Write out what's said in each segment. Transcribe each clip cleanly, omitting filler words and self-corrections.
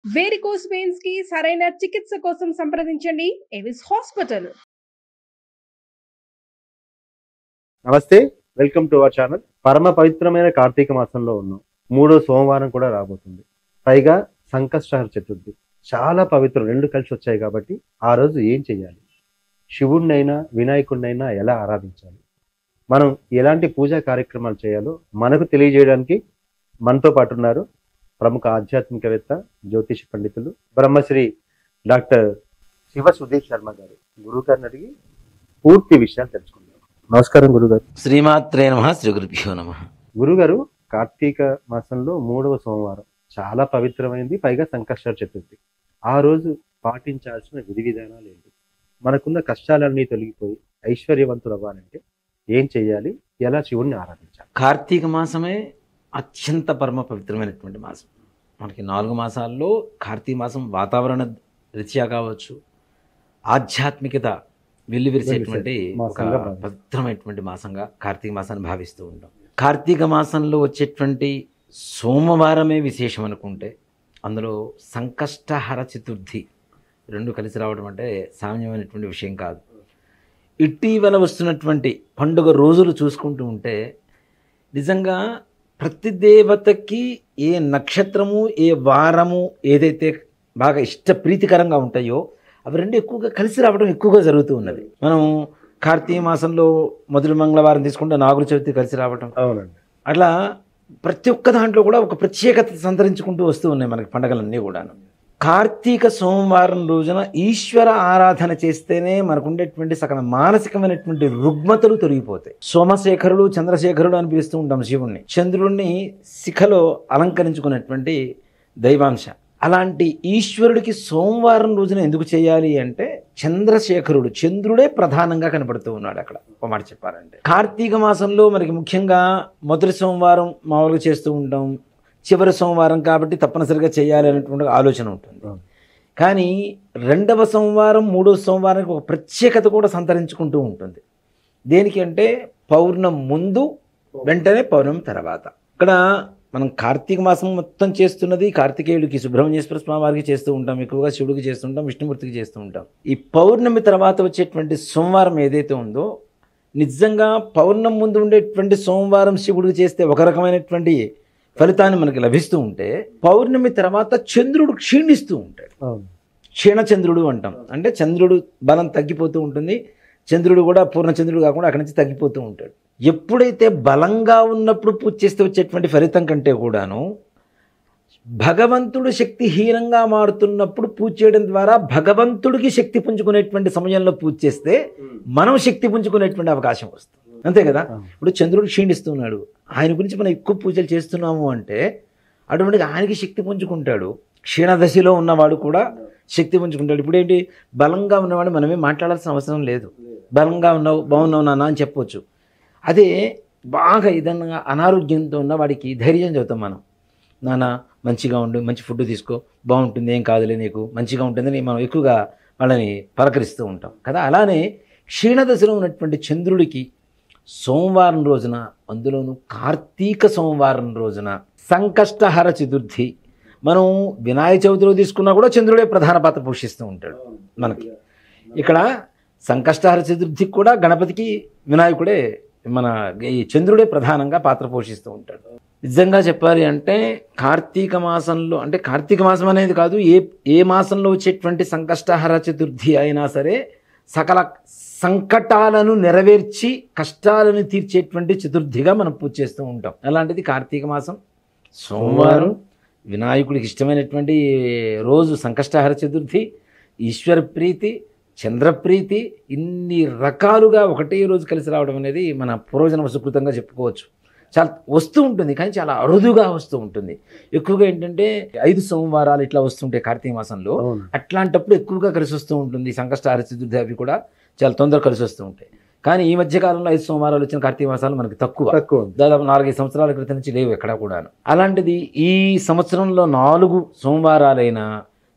Varicose veins కి సరైన చికిత్స కోసం సంప్రదించండి ఎవిస్ హాస్పిటల్. నమస్తే, వెల్కమ్ టు అవర్ ఛానల్. పరమ పవిత్రమైన కార్తీక మాసంలో ఉన్నాం. 3వ సోమవారం కూడా రాబోతుంది. పైగా సంకష్టహర చతుర్థి చాలా పవిత్రం. రెండు కలిసి వచ్చాయి కాబట్టి ఆ రోజు ఏం చేయాలి, శివుణ్ణైనా వినాయకుడినైనా ఎలా ఆరాధించాలి, మనం ఎలాంటి పూజా కార్యక్రమాలు చేయాలో మనకు తెలియజేయడానికి మనతో పాటు ఉన్నారు ప్రముఖ ఆధ్యాత్మికవేత్త, జ్యోతిష పండితులు, బ్రహ్మశ్రీ డాక్టర్ శివ సుధీర్ శర్మ గారు. గురువు గారిని అడిగి పూర్తి విషయాలు తెలుసుకుందాం. నమస్కారం గురుగారు. శ్రీమాత్రే నమః, శ్రీ గురుభ్యో నమః. గురుగారు, కార్తీక మాసంలో 3వ సోమవారం చాలా పవిత్రమైంది. పైగా సంకష్టహర చతుర్థి. ఆ రోజు పాటించాల్సిన విధి విధానాలు ఏంటి? మనకున్న కష్టాలన్నీ తొలగిపోయి ఐశ్వర్యవంతులు అవ్వాలంటే ఏం చేయాలి, ఎలా శివుణ్ణి ఆరాధించాలి? కార్తీక మాసమే అత్యంత పరమ పవిత్రమైనటువంటి మాసం. మనకి 4 మాసాల్లో కార్తీక మాసం వాతావరణ రీత్యా కావచ్చు, ఆధ్యాత్మికత వెల్లివిరిసేటువంటి ఒక పవిత్రమైనటువంటి మాసంగా కార్తీక మాసాన్ని భావిస్తూ ఉంటాం. కార్తీక మాసంలో వచ్చేటువంటి సోమవారమే విశేషం అనుకుంటే అందులో సంకష్టహర చతుర్థి రెండు కలిసి రావడం అంటే సామాన్యమైనటువంటి విషయం కాదు. ఇటీవల వస్తున్నటువంటి పండుగ రోజులు చూసుకుంటూ ఉంటే నిజంగా ప్రతి దేవతకి ఏ నక్షత్రము, ఏ వారము ఏదైతే బాగా ఇష్టప్రీతికరంగా ఉంటాయో అవి రెండు ఎక్కువగా కలిసి రావడం ఎక్కువగా జరుగుతూ ఉన్నది. మనం కార్తీక మాసంలో మొదటి మంగళవారం తీసుకుంటే నాగుల చవితి కలిసి రావడం, అవునండి, అట్లా ప్రతి ఒక్క దాంట్లో కూడా ఒక ప్రత్యేకత సంతరించుకుంటూ వస్తూ ఉన్నాయి మనకి పండగలన్నీ కూడాను. కార్తీక సోమవారం రోజున ఈశ్వర ఆరాధన చేస్తేనే మనకు ఉండేటువంటి సకల మానసికమైనటువంటి రుగ్మతలు తొలగిపోతాయి. సోమశేఖరుడు, చంద్రశేఖరుడు అని పిలుస్తూ ఉంటాం శివుణ్ణి. చంద్రుడిని శిఖలో అలంకరించుకున్నటువంటి దైవాంశ. అలాంటి ఈశ్వరుడికి సోమవారం రోజున ఎందుకు చేయాలి అంటే చంద్రశేఖరుడు, చంద్రుడే ప్రధానంగా కనబడుతూ ఉన్నాడు అక్కడ. ఒక మాట చెప్పాలంటే కార్తీక మాసంలో మనకి ముఖ్యంగా మొదటి సోమవారం మామూలుగా చేస్తూ ఉంటాం, చివరి సోమవారం కాబట్టి తప్పనిసరిగా చేయాలి అనేటువంటి ఆలోచన ఉంటుంది. కానీ 2వ సోమవారం, 3వ సోమవారానికి ఒక ప్రత్యేకత కూడా సంతరించుకుంటూ ఉంటుంది. దేనికి అంటే పౌర్ణమి ముందు, వెంటనే పౌర్ణమి తర్వాత. ఇక్కడ మనం కార్తీక మాసం మొత్తం చేస్తున్నది కార్తికేయుడికి, సుబ్రహ్మణ్యేశ్వర స్వామి వారికి చేస్తూ ఉంటాం, ఎక్కువగా శివుడికి చేస్తూ ఉంటాం, విష్ణుమూర్తికి చేస్తూ ఉంటాం. ఈ పౌర్ణమి తర్వాత వచ్చేటువంటి సోమవారం ఏదైతే ఉందో, నిజంగా పౌర్ణమి ముందు ఉండేటువంటి సోమవారం శివుడికి చేస్తే ఒక రకమైనటువంటి ఫలితాన్ని మనకి లభిస్తూ ఉంటే, పౌర్ణమి తర్వాత చంద్రుడు క్షీణిస్తూ ఉంటాడు. క్షీణచంద్రుడు అంటాం. అంటే చంద్రుడు బలం తగ్గిపోతూ ఉంటుంది. చంద్రుడు కూడా పూర్ణచంద్రుడు కాకుండా అక్కడి నుంచి తగ్గిపోతూ ఉంటాడు. ఎప్పుడైతే బలంగా ఉన్నప్పుడు పూజ చేస్తే వచ్చేటువంటి ఫలితం కంటే కూడాను భగవంతుడు శక్తిహీనంగా మారుతున్నప్పుడు పూజ చేయడం ద్వారా భగవంతుడికి శక్తి పుంజుకునేటువంటి సమయంలో పూజ చేస్తే మనం శక్తి పుంజుకునేటువంటి అవకాశం వస్తుంది. అంతే కదా. ఇప్పుడు చంద్రుడు క్షీణిస్తున్నాడు, ఆయన గురించి మనం ఎక్కువ పూజలు చేస్తున్నాము అంటే అటువంటిది ఆయనకి శక్తి పుంజుకుంటాడు. క్షీణదశలో ఉన్నవాడు కూడా శక్తి పుంజుకుంటాడు. ఇప్పుడు ఏంటి, బలంగా ఉన్నవాడు మనమే మాట్లాడాల్సిన అవసరం లేదు. బలంగా ఉన్నావు, బాగున్నావు నాన్న అని చెప్పవచ్చు. అదే బాగా ఏదన్నా అనారోగ్యంతో ఉన్న వాడికి ధైర్యం చెబుతాం మనం, నాన్న మంచిగా ఉండు, మంచి ఫుడ్ తీసుకో, బాగుంటుంది, ఏం కాదులే నీకు, మంచిగా ఉంటుందని మనం ఎక్కువగా వాళ్ళని పలకరిస్తూ ఉంటాం కదా. అలానే క్షీణదశలో ఉన్నటువంటి చంద్రుడికి సోమవారం రోజున, అందులోనూ కార్తీక సోమవారం రోజున సంకష్టహర చతుర్థి, మనం వినాయక చవితిలో తీసుకున్నా కూడా చంద్రుడే ప్రధాన పాత్ర పోషిస్తూ ఉంటాడు మనకి. ఇక్కడ సంకష్టహర చతుర్థికి కూడా గణపతికి వినాయకుడే, మన ఈ చంద్రుడే ప్రధానంగా పాత్ర పోషిస్తూ ఉంటాడు. నిజంగా చెప్పాలి అంటే కార్తీక మాసంలో, అంటే కార్తీక మాసం అనేది కాదు, ఏ మాసంలో వచ్చేటువంటి సంకష్టహర చతుర్థి అయినా సరే సకల సంకటాలను నెరవేర్చి కష్టాలను తీర్చేటువంటి చతుర్థిగా మనం పూజ చేస్తూ ఉంటాం. అలాంటిది కార్తీక మాసం సోమవారం, వినాయకుడికి ఇష్టమైనటువంటి రోజు సంకష్టహర చతుర్థి, ఈశ్వర ప్రీతి, చంద్రప్రీతి, ఇన్ని రకాలుగా ఒకటే రోజు కలిసి రావడం అనేది మన పూర్వజన్మ సుకృతంగా చెప్పుకోవచ్చు. చాలా వస్తూ ఉంటుంది, కానీ చాలా అరుదుగా వస్తూ ఉంటుంది. ఎక్కువగా ఏంటంటే 5 సోమవారాలు ఇట్లా వస్తుంటాయి కార్తీక మాసంలో. అట్లాంటప్పుడు ఎక్కువగా కలిసి వస్తూ ఉంటుంది. సంకష్టహర చతుర్థి అవి కూడా చాలా తొందరగా కలిసి వస్తూ ఉంటాయి. కానీ ఈ మధ్య కాలంలో 5 సోమవారాలు వచ్చిన కార్తీక మాసాలు మనకి తక్కువ. దాదాపు 4-5 సంవత్సరాల క్రితం నుంచి లేవు ఎక్కడా కూడాను. అలాంటిది ఈ సంవత్సరంలో 4 సోమవారాలైన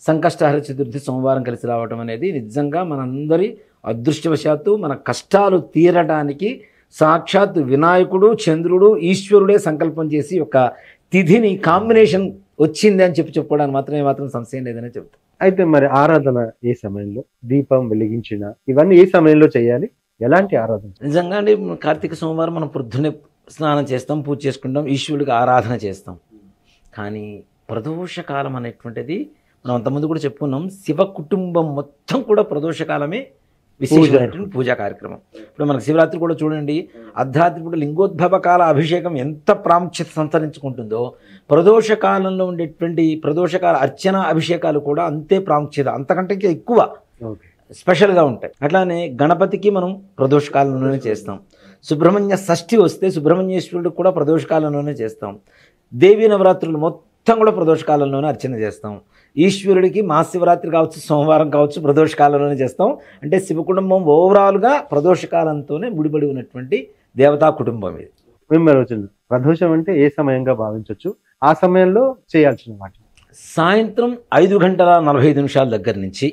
సంకష్టహర చతుర్థి సోమవారం కలిసి రావడం అనేది నిజంగా మనందరి అదృష్టవశాత్తు మన కష్టాలు తీరడానికి సాక్షాత్ వినాయకుడు, చంద్రుడు, ఈశ్వరుడే సంకల్పం చేసి ఒక తిథిని కాంబినేషన్ వచ్చింది అని చెప్పుకోవడానికి మాత్రం సంశయం లేదని చెప్తాను. అయితే మరి ఆరాధన ఏ సమయంలో, దీపం వెలిగించిన ఇవన్నీ ఏ సమయంలో చేయాలి, ఎలాంటి ఆరాధన? నిజంగా అండి, కార్తీక సోమవారం మనం పొద్దున్నే స్నానం చేస్తాం, పూజ చేసుకుంటాం, ఈశ్వరుడికి ఆరాధన చేస్తాం. కానీ ప్రదోషకాలం అనేటువంటిది మనం అంతకుముందు కూడా చెప్పుకున్నాం, శివ కుటుంబం మొత్తం కూడా ప్రదోషకాలమే విశేషమైనటువంటి పూజా కార్యక్రమం. ఇప్పుడు మనకు శివరాత్రి కూడా చూడండి, అర్ధరాత్రి కూడా లింగోద్భవ కాల అభిషేకం ఎంత ప్రాముఖ్యత సంతరించుకుంటుందో, ప్రదోషకాలంలో ఉండేటువంటి ప్రదోషకాల అర్చన అభిషేకాలు కూడా అంతే ప్రాముఖ్యత, అంతకంటే ఎక్కువ స్పెషల్గా ఉంటాయి. అట్లానే గణపతికి మనం ప్రదోషకాలంలోనే చేస్తాం. సుబ్రహ్మణ్య షష్ఠి వస్తే సుబ్రహ్మణ్యేశ్వరుడికి కూడా ప్రదోషకాలంలోనే చేస్తాం. దేవీ నవరాత్రులు మొత్తం కూడా ప్రదోషకాలంలోనే అర్చన చేస్తాం. ఈశ్వరుడికి మహాశివరాత్రి కావచ్చు, సోమవారం కావచ్చు, ప్రదోషకాలంలోనే చేస్తాం. అంటే శివ కుటుంబం ఓవరాల్గా ప్రదోషకాలంతోనే ముడిపడి ఉన్నటువంటి దేవతా కుటుంబం ఇది. మిమ్మల్ని వచ్చింది ప్రదోషం అంటే ఏ సమయంగా భావించవచ్చు, ఆ సమయంలో చేయాల్సిన వాటి? సాయంత్రం 5:45 దగ్గర నుంచి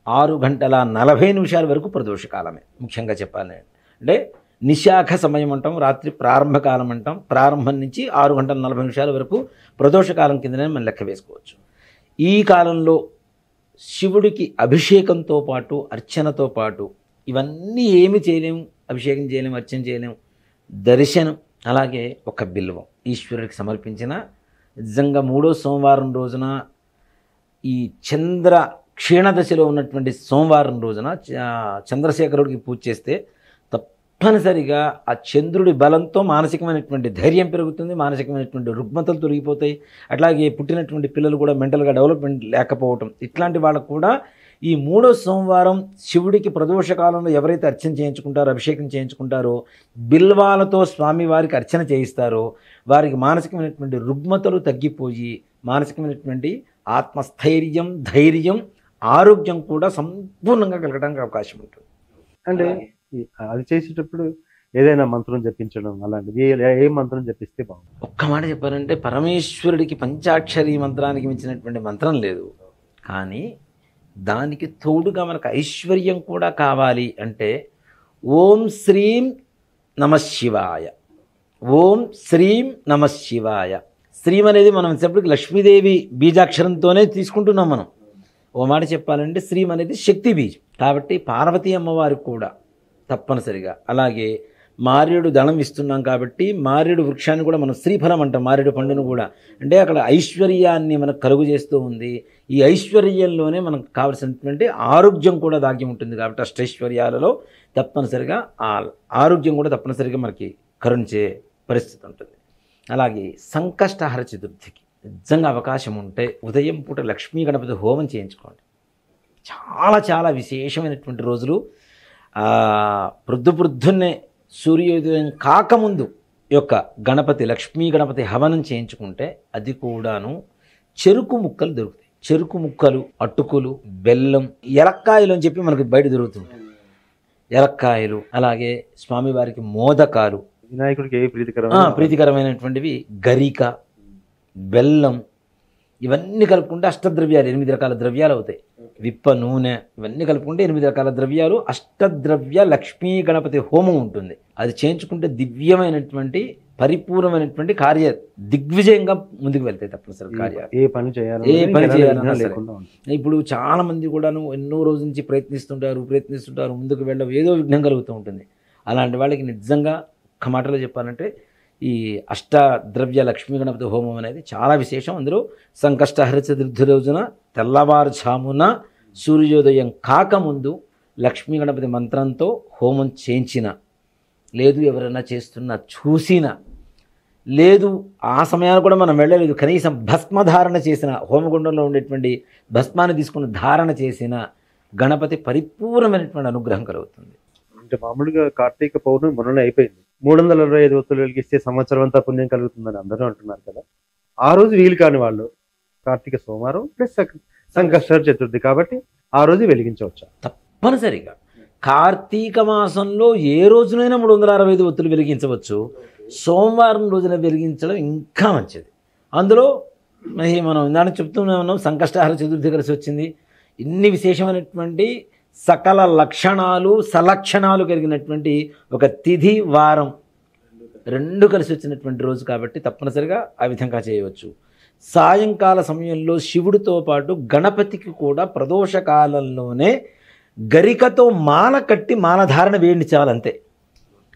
6:40 వరకు ప్రదోషకాలమే. ముఖ్యంగా చెప్పాలి అంటే నిశాఖ సమయం అంటాం, రాత్రి ప్రారంభకాలం అంటాం. ప్రారంభం నుంచి 6:40 వరకు ప్రదోషకాలం కిందనే మనం లెక్క వేసుకోవచ్చు. ఈ కాలంలో శివుడికి అభిషేకంతో పాటు, అర్చనతో పాటు ఇవన్నీ ఏమి చేయలేము, అభిషేకం చేయలేము, అర్చన చేయలేము. దర్శనం, అలాగే ఒక బిల్వం ఈశ్వరుడికి సమర్పించిన, నిజంగా 3వ సోమవారం రోజున ఈ చంద్ర క్షీణదశలో ఉన్నటువంటి సోమవారం రోజున చంద్రశేఖరుడికి పూజ చేస్తే తప్పనిసరిగా ఆ చంద్రుడి బలంతో మానసికమైనటువంటి ధైర్యం పెరుగుతుంది, మానసికమైనటువంటి రుగ్మతలు తొలగిపోతాయి. అట్లాగే పుట్టినటువంటి పిల్లలు కూడా మెంటల్గా డెవలప్మెంట్ లేకపోవటం, ఇట్లాంటి వాళ్ళకు కూడా ఈ 3వ సోమవారం శివుడికి ప్రదోషకాలంలో ఎవరైతే అర్చన చేయించుకుంటారో, అభిషేకం చేయించుకుంటారో, బిల్వాలతో స్వామివారికి అర్చన చేయిస్తారో వారికి మానసికమైనటువంటి రుగ్మతలు తగ్గిపోయి మానసికమైనటువంటి ఆత్మస్థైర్యం, ధైర్యం, ఆరోగ్యం కూడా సంపూర్ణంగా కలగడానికి అవకాశం ఉంటుంది. అంటే అది చేసేటప్పుడు ఏదైనా మంత్రం జపించడం అలాంటిది, ఏ మంత్రం జపిస్తే బాగుంటుంది? ఒక్క మాట చెప్పారంటే పరమేశ్వరుడికి పంచాక్షరి మంత్రానికి మించినటువంటి మంత్రం లేదు. కానీ దానికి తోడుగా మనకు ఐశ్వర్యం కూడా కావాలి అంటే ఓం శ్రీం నమ శివాయ, ఓం శ్రీం నమ శివాయ. శ్రీం అనేది మనం చెప్పటికి లక్ష్మీదేవి బీజాక్షరంతోనే తీసుకుంటున్నాం మనం. ఓ మాట చెప్పాలంటే శ్రీం అనేది శక్తి బీజం కాబట్టి పార్వతీ అమ్మవారికి కూడా తప్పనిసరిగా. అలాగే మారేడు దళం ఇస్తున్నాం కాబట్టి మారేడు వృక్షాన్ని కూడా మనం శ్రీఫలం అంటాం, మారేడు పండును కూడా. అంటే అక్కడ ఐశ్వర్యాన్ని మనకు కలుగు చేస్తూ ఉంది. ఈ ఐశ్వర్యంలోనే మనకు కావలసినటువంటి ఆరోగ్యం కూడా దాగి ఉంటుంది కాబట్టి అష్టైశ్వర్యాలలో తప్పనిసరిగా ఆ ఆరోగ్యం కూడా తప్పనిసరిగా మనకి కరుణించే పరిస్థితి ఉంటుంది. అలాగే సంకష్టహర చతుర్థికి నిజంగా అవకాశం ఉంటే ఉదయం పూట లక్ష్మీ గణపతి హోమం చేయించుకోండి. చాలా చాలా విశేషమైనటువంటి రోజులు. ప్రొద్దున్నే సూర్యోదయం కాకముందు యొక్క గణపతి లక్ష్మీ గణపతి హవనం చేయించుకుంటే అది కూడాను చెరుకు ముక్కలు దొరుకుతాయి. చెరుకు ముక్కలు, అటుకులు, బెల్లం, ఎలక్కాయలు అని చెప్పి మనకి బయట దొరుకుతుంది. ఎలక్కాయలు, అలాగే స్వామివారికి మోదకాలు, వినాయకుడికి ఏ ప్రీతికరమైనటువంటివి గరిక, బెల్లం, ఇవన్నీ కలుపుకుంటే అష్టద్రవ్యాలు 8 రకాల ద్రవ్యాలు అవుతాయి. విప్ప నూనె ఇవన్నీ కలుపుకుంటే 8 రకాల ద్రవ్యాలు, అష్టద్రవ్య లక్ష్మీ గణపతి హోమం ఉంటుంది. అది చేయించుకుంటే దివ్యమైనటువంటి పరిపూర్ణమైనటువంటి కార్య దిగ్విజయంగా ముందుకు వెళ్తాయి. తప్పనిసరి కార్యాలు ఏ పని చేయాలన్నా ఇప్పుడు చాలా మంది కూడాను ఎన్నో రోజుల నుంచి ప్రయత్నిస్తుంటారు, ముందుకు వెళ్ళడం ఏదో విఘ్నం కలుగుతూ ఉంటుంది. అలాంటి వాళ్ళకి నిజంగా ఒక్క మాటలో చెప్పాలంటే ఈ అష్టద్రవ్య లక్ష్మీ గణపతి హోమం అనేది చాలా విశేషం. అందులో సంకష్టహర చతుర్థి రోజున తెల్లవారుజామున సూర్యోదయం కాకముందు లక్ష్మీ గణపతి మంత్రంతో హోమం చేయించిన, లేదు ఎవరైనా చేస్తున్నా చూసిన, లేదు ఆ సమయాన్ని కూడా మనం వెళ్ళలేదు, కనీసం భస్మధారణ చేసిన, హోమగుండంలో ఉండేటువంటి భస్మాన్ని తీసుకుని ధారణ చేసిన గణపతి పరిపూర్ణమైనటువంటి అనుగ్రహం కలుగుతుంది. అంటే మామూలుగా కార్తీక పౌర్ణమి మొన్న అయిపోయింది, 365 ఒత్తులు వెలిగిస్తే సంవత్సరం అంతా పుణ్యం కలుగుతుందని అందరూ అంటున్నారు కదా. ఆ రోజు వీలు కాని వాళ్ళు కార్తీక సోమవారం ప్లస్ సంకష్టహర చతుర్థి కాబట్టి ఆ రోజు వెలిగించవచ్చా? తప్పనిసరిగా కార్తీక మాసంలో ఏ రోజునైనా 365 ఒత్తులు వెలిగించవచ్చు. సోమవారం రోజున వెలిగించడం ఇంకా మంచిది. అందులో మనం ఇందాక చెప్తూనే ఉన్నాం, సంకష్టహర చతుర్థి కలిసి వచ్చింది. ఇన్ని విశేషమైనటువంటి సకల లక్షణాలు సలక్షణాలు కలిగినటువంటి ఒక తిథి వారం రెండు కలిసి వచ్చినటువంటి రోజు కాబట్టి తప్పనిసరిగా ఆ విధంగా చేయవచ్చు. సాయంకాల సమయంలో శివుడితో పాటు గణపతికి కూడా ప్రదోష కాలంలోనే గరికతో మాల కట్టి మాలధారణ వేయండి చాలంతే.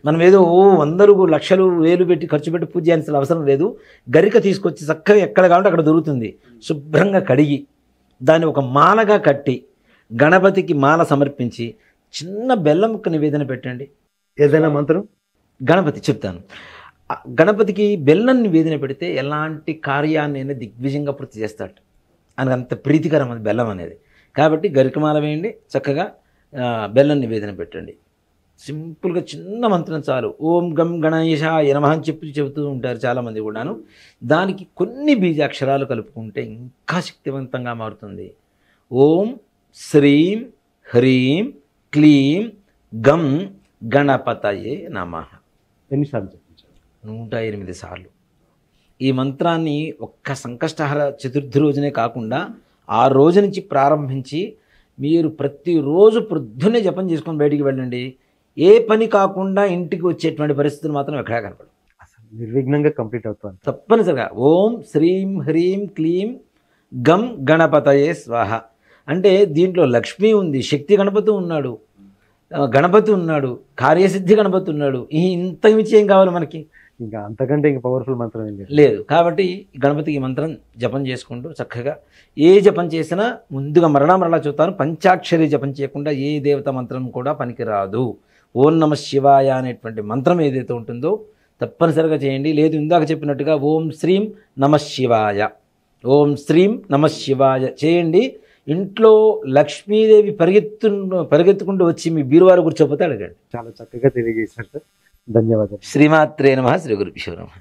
మనం ఏదో వందలు లక్షలు వేలు పెట్టి ఖర్చు పెట్టి పూజ చేయాల్సిన అవసరం లేదు. గరిక తీసుకొచ్చి చక్కగా ఎక్కడ కావాలంటే అక్కడ దొరుకుతుంది, శుభ్రంగా కడిగి దాన్ని ఒక మాలగా కట్టి గణపతికి మాల సమర్పించి చిన్న బెల్లం ముక్క నివేదన పెట్టండి. ఏదైనా మంత్రం గణపతి చెప్తాను. గణపతికి బెల్లం నివేదన పెడితే ఎలాంటి కార్యాన్ని దిగ్విజయంగా పూర్తి చేస్తాడు. ఆయనకు అంత ప్రీతికరం అది బెల్లం అనేది. కాబట్టి గరికమాల వేయండి, చక్కగా బెల్లం నివేదన పెట్టండి. సింపుల్గా చిన్న మంత్రం చాలు. ఓం గం గణేశాయ నమః అని చెబుతూ ఉంటారు చాలామంది కూడాను. దానికి కొన్ని బీజాక్షరాలు కలుపుకుంటే ఇంకా శక్తివంతంగా మారుతుంది. ఓం శ్రీం హ్రీం క్లీం గం గణపతయే నమః. ఎన్నిసార్లు చెప్పించారు? 108 సార్లు. ఈ మంత్రాన్ని ఒక్క సంకష్టహర చతుర్థి రోజునే కాకుండా ఆ రోజు నుంచి ప్రారంభించి మీరు ప్రతిరోజు పొద్దున్నే జపం చేసుకొని బయటికి వెళ్ళండి. ఏ పని కాకుండా ఇంటికి వచ్చేటువంటి పరిస్థితులు మాత్రం ఎక్కడా కనపడవు. అసలు నిర్విఘ్నంగా కంప్లీట్ అవుతుంది. తప్పనిసరిగా ఓం శ్రీం హ్రీం క్లీం గం గణపతయే స్వాహ అంటే దీంట్లో లక్ష్మి ఉంది, శక్తి గణపతి ఉన్నాడు, గణపతి ఉన్నాడు, కార్యసిద్ధి గణపతి ఉన్నాడు. ఇంత మించి ఏం కావాలి మనకి? ఇంకా అంతకంటే ఇంకా పవర్ఫుల్ మంత్రం ఏం లేదు. కాబట్టి గణపతికి మంత్రం జపం చేసుకుంటూ చక్కగా ఏ జపం చేసినా ముందుగా మరలా చూస్తాను, పంచాక్షరి జపం చేయకుండా ఏ దేవత మంత్రం కూడా పనికిరాదు. ఓం నమ శివాయ అనేటువంటి మంత్రం ఏదైతే ఉంటుందో తప్పనిసరిగా చేయండి. లేదు ఇందాక చెప్పినట్టుగా ఓం శ్రీం నమ శివాయ, ఓం శ్రీం నమ శివాయ చేయండి. ఇంట్లో లక్ష్మీదేవి పరిగెత్తుకుంటూ వచ్చి మీ బీరువారు కూర్చోపోతే అడగండి. చాలా చక్కగా తెలియజేశారు సార్. ధన్యవాదాలు. శ్రీమాత్రే నమః. శ్రీ గురుభ్యో నమః.